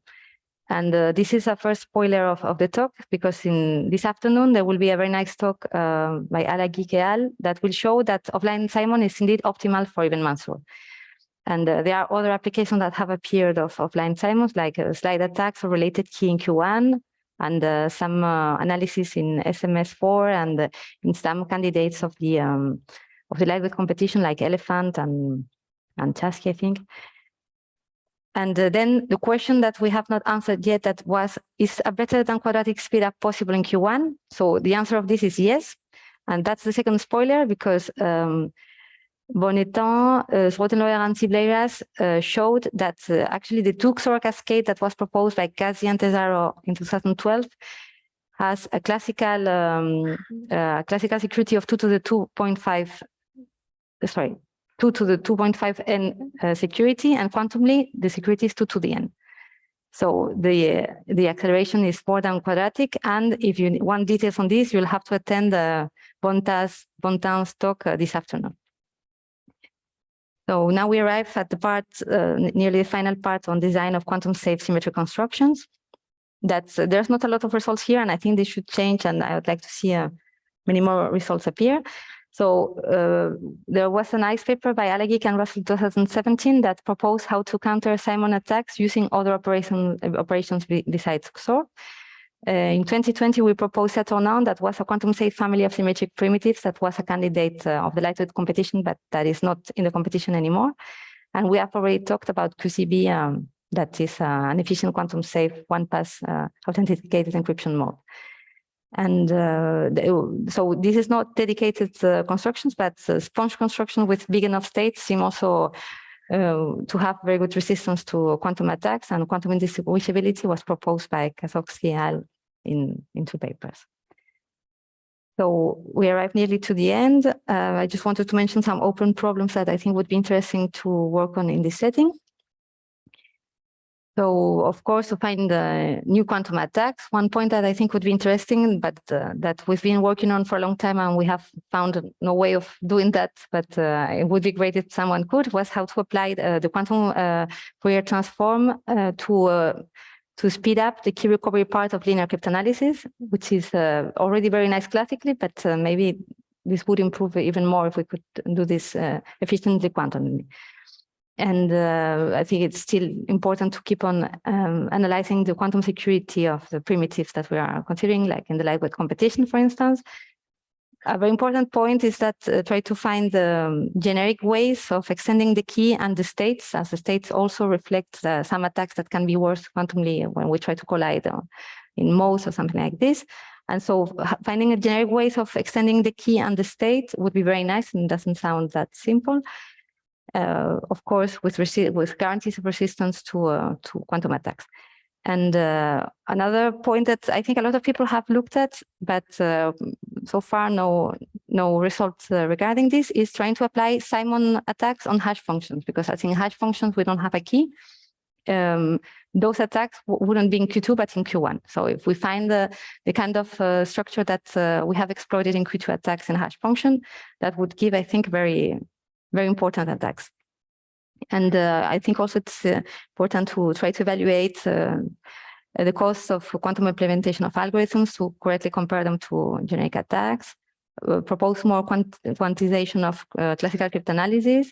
And this is a first spoiler of the talk, because in this afternoon there will be a very nice talk by Alaghi Keal that will show that offline Simon is indeed optimal for even Mansour. And there are other applications that have appeared of offline Simons, like slide attacks or related key in Q1, and some analysis in SMS4 and in some candidates of the lightweight competition like Elephant and Chasky, I think. And then the question that we have not answered yet, that was, is a better than quadratic speedup possible in Q1? So the answer of this is yes. And that's the second spoiler, because Bonnetan, Schrotenleuer and Sibleiras showed that actually the 2 XOR cascade that was proposed by Kazi and Tesaro in 2012 has a classical security of 2 to the 2.5, sorry, 2 to the 2.5 n security, and quantumly the security is 2 to the n. So the acceleration is more than quadratic, and if you want details on this, you'll have to attend the Bontan's talk this afternoon. So now we arrive at the part, nearly the final part on design of quantum-safe symmetric constructions. There's not a lot of results here, and I think they should change, and I would like to see many more results appear. So there was a nice paper by Alagik and Russell 2017 that proposed how to counter Simon attacks using other operations besides XOR. In 2020, we proposed Trondheim, that was a quantum-safe family of symmetric primitives that was a candidate of the lightweight competition, but that is not in the competition anymore. And we have already talked about QCB, that is an efficient quantum-safe one-pass authenticated encryption mode. And so this is not dedicated constructions, but sponge construction with big enough states seem also to have very good resistance to quantum attacks, and quantum indistinguishability was proposed by Kazowski al in 2 papers. So we arrived nearly to the end. I just wanted to mention some open problems that I think would be interesting to work on in this setting. So, of course, to find new quantum attacks, one point that I think would be interesting, but that we've been working on for a long time and we have found no way of doing that, but it would be great if someone could, was how to apply the quantum Fourier transform to speed up the key recovery part of linear cryptanalysis, which is already very nice classically, but maybe this would improve even more if we could do this efficiently quantumly. And I think it's still important to keep on analyzing the quantum security of the primitives that we are considering, like in the lightweight competition, for instance. A very important point is that try to find the generic ways of extending the key and the states, as the states also reflect some attacks that can be worse quantumly when we try to collide in modes or something like this. And so finding a generic ways of extending the key and the state would be very nice, and doesn't sound that simple. Of course, with guarantees of resistance to quantum attacks. And another point that I think a lot of people have looked at, but so far no results regarding this, is trying to apply Simon attacks on hash functions, because as in hash functions we don't have a key. Those attacks wouldn't be in Q2 but in Q1. So if we find the kind of structure that we have exploited in Q2 attacks in hash function, that would give, I think, very important attacks. And I think also it's important to try to evaluate the costs of quantum implementation of algorithms to correctly compare them to generic attacks, propose more quantization of classical cryptanalysis.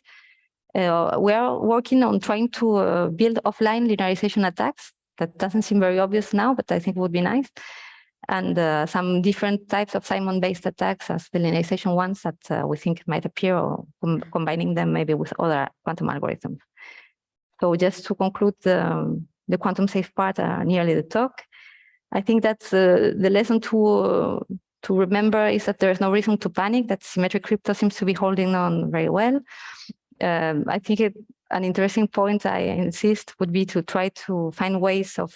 We are working on trying to build offline linearization attacks. That doesn't seem very obvious now, but I think it would be nice. And some different types of Simon-based attacks as the linearization ones that we think might appear, or combining them maybe with other quantum algorithms. So just to conclude the quantum safe part, nearly the talk, I think that's the lesson to remember is that there is no reason to panic, that symmetric crypto seems to be holding on very well. I think an interesting point I insist would be to try to find ways of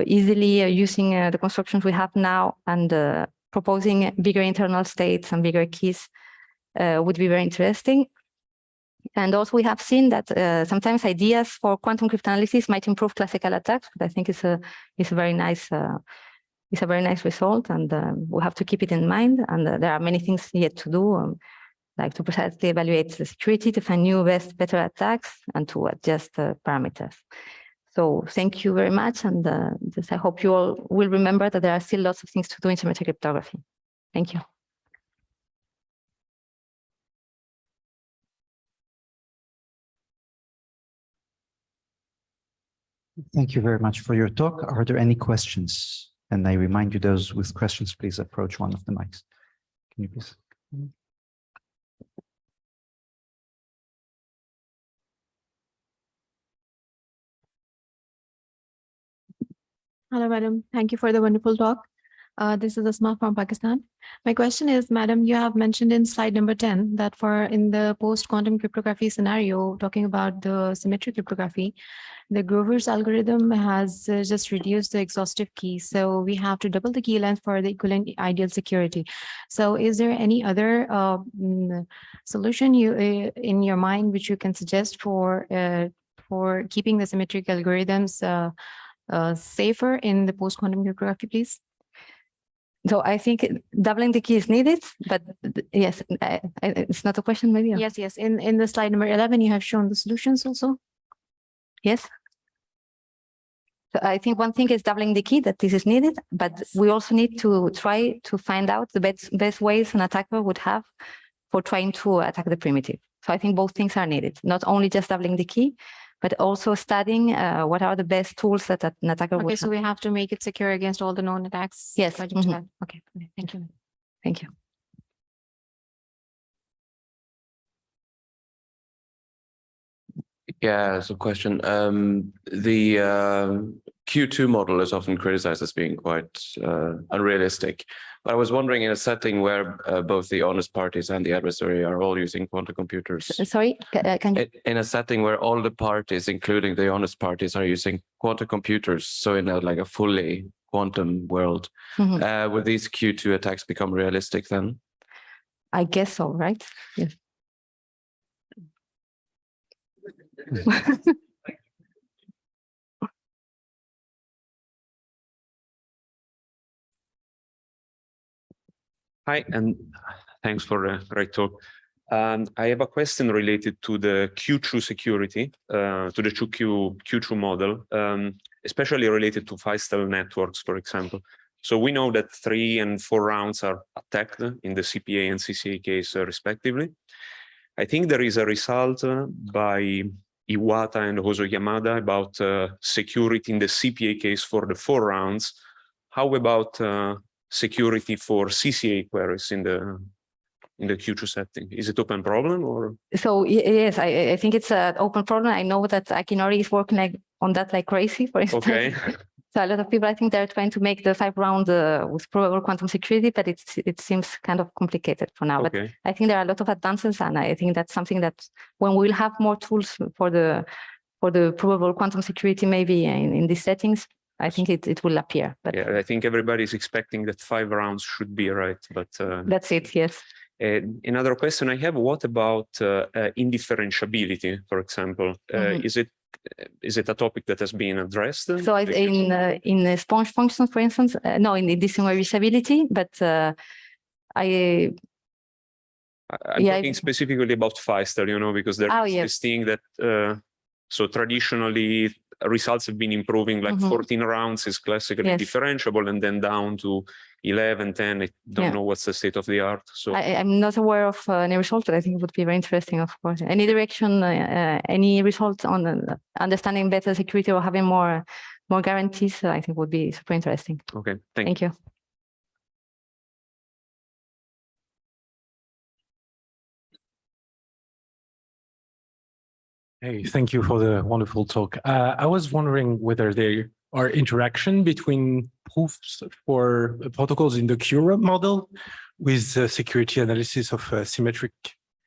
easily using the constructions we have now, and proposing bigger internal states and bigger keys would be very interesting. And also we have seen that sometimes ideas for quantum cryptanalysis might improve classical attacks, but I think it's a very nice result, and we have to keep it in mind. And there are many things yet to do, like to precisely evaluate the security, to find new better attacks, and to adjust parameters. So thank you very much, and I hope you all will remember that there are still lots of things to do in symmetric cryptography. Thank you. Thank you very much for your talk. Are there any questions? And I remind you, those with questions, please approach one of the mics. Can you please? Hello, madam. Thank you for the wonderful talk. This is Asma from Pakistan. My question is, madam, you have mentioned in slide number 10 that in the post-quantum cryptography scenario, talking about the symmetric cryptography, the Grover's algorithm has just reduced the exhaustive key. So we have to double the key length for the equivalent ideal security. So is there any other solution in your mind which you can suggest for for keeping the symmetric algorithms safer in the post-quantum cryptography, please? So I think doubling the key is needed, but yes, it's not a question maybe? Or? Yes, yes. In the slide number 11, you have shown the solutions also. Yes. So I think one thing is doubling the key, that this is needed, but we also need to try to find out the best ways an attacker would have for trying to attack the primitive. So I think both things are needed, not only just doubling the key, but also studying what are the best tools that an attacker would have. Okay, so we have to make it secure against all the known attacks. Yes. Okay, thank you. Thank you. Yeah, so question. The Q2 model is often criticized as being quite unrealistic. But I was wondering, in a setting where both the honest parties and the adversary are all using quantum computers. Sorry, can you? In a setting where all the parties, including the honest parties, are using quantum computers, so in a fully quantum world, would these Q2 attacks become realistic then? I guess so, right? Yes. Hi, and thanks for a great talk. I have a question related to the Q2 security, to the Q2 model, especially related to Feistel networks, for example. So we know that 3 and 4 rounds are attacked in the CPA and CCA case respectively. I think there is a result by Iwata and Hoso Yamada about security in the CPA case for the 4 rounds. How about security for CCA queries in the Q2 setting? Is it open problem or? So yes, I think it's an open problem. I know that Akinori is working on that like crazy, for instance. Okay. So a lot of people, I think they're trying to make the 5 round with probable quantum security, but it seems kind of complicated for now. Okay. But I think there are a lot of advances, and I think that's something that when we'll have more tools for the probable quantum security, maybe in these settings, I think it will appear. But yeah, I think everybody's expecting that 5 rounds should be right, but that's it. Yes. Another question I have: what about indifferentiability, for example? Is it a topic that has been addressed? So in sponge functions, for instance, no, in distinguishability, but I'm talking specifically about Feistel, because there's this thing that so traditionally results have been improving, like 14 rounds is classically differentiable, and then down to 11, 10. I don't know what's the state of the art. So I'm not aware of any result, but I think it would be very interesting, of course. Any direction, any results on understanding better security or having more guarantees, I think would be super interesting. Okay, thank you. Hey, thank you for the wonderful talk. I was wondering whether there are interaction between proofs for protocols in the QRAM model with security analysis of symmetric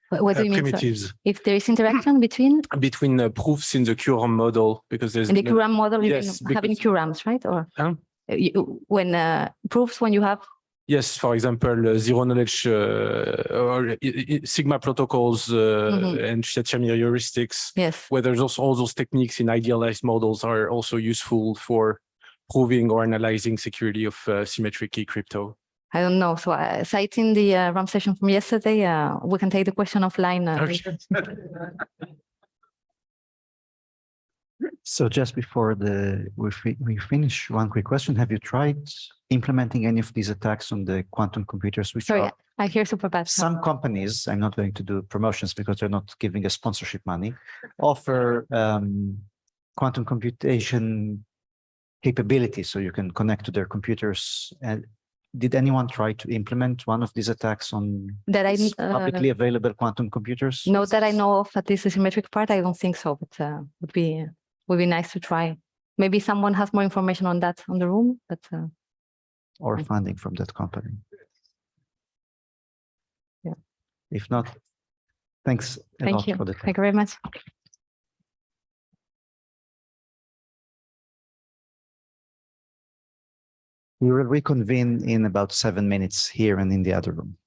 what do you primitives. Mean, if there is interaction between proofs in the QRAM model, because there's in the QRAM model, yes, having QRAMs, right? Or when proofs when you have. Yes, for example, zero knowledge or sigma protocols and Shamir heuristics. Yes. Whether all those techniques in idealized models are also useful for proving or analyzing security of symmetric key crypto. I don't know. So citing the RAM session from yesterday, we can take the question offline. So just before we finish, one quick question: have you tried implementing any of these attacks on the quantum computers? Sorry, I hear super bad. Some companies, I'm not going to do promotions because they're not giving us sponsorship money, offer quantum computation capabilities, so you can connect to their computers. Did anyone try to implement one of these attacks on publicly available quantum computers? No, that I know of, at least the symmetric part, I don't think so, but would be nice to try. Maybe someone has more information on that on the room, but or funding from that company. Yeah. If not, thanks a lot for the time. Thank you very much. We will reconvene in about 7 minutes here and in the other room.